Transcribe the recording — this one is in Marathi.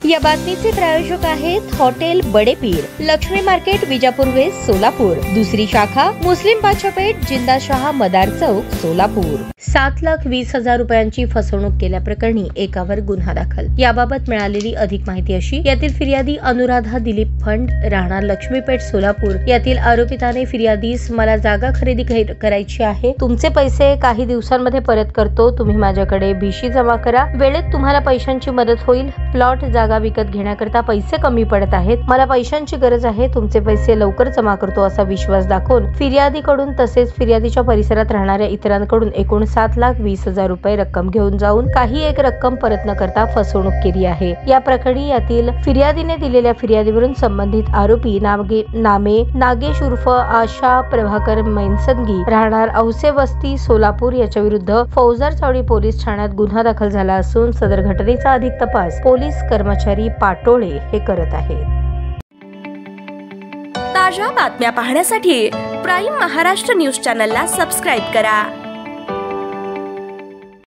या बातमीचे प्रायोजक आहेत hotel Badepeer, Lakshmi market, Vijapur west, Solapur. दुसरी शाखा मुस्लिम बादशाहपेठ, जिंदाशाह मदार चौक, सोलापूर। 7,20,000 रुपयांची फसवणूक केल्याप्रकरणी एकावर गुन्हा दाखल। याबाबत मिळालेली अधिक माहिती अशी, यातील फिर्यादी अनुराधा दिलीप फंड, राहणार लक्ष्मीपेठ, सोलापूर यातील आरोपिताने फिर्यादीस मला जागा खरेदी करायची आहे, तुमचे पैसे काही दिवसांमध्ये परत करतो, तुम्ही माझ्याकडे भिशी जमा करा, वेळेत तुम्हाला पैशांची मदत होईल, प्लॉट जागा विकत घेण्याकरता पैसे कमी पडत आहेत, मला पैशांची गरज आहे, तुमचे पैसे लवकर जमा करतो असा विश्वास दाखवून फिर्यादीकडून तसेच फिर्यादीच्या परिसरात राहणाऱ्या इतरांकडून एकूण 7,20,000 रुपये रक्कम घेऊन जाऊन काही एक रक्कम परत न करता फसवणूक केली आहे। या प्रकरणी यातील फिर्यादीने दिलेल्या फिर्यादीवरून संबंधित आरोपी नामे नागेश उर्फ आशा प्रभाकर मैनसंगी, राहणार औसे वस्ती, सोलापूर याच्या विरुद्ध फौजदार चावडी पोलीस ठाण्यात गुन्हा दाखल झाला असून सदर घटनेचा अधिक तपास पोलीस कर्मचारी पाटोळे हे करत आहेत। ताज्या बातम्या पाहण्यासाठी प्राईम महाराष्ट्र न्यूज चॅनलला सबस्क्राईब करा।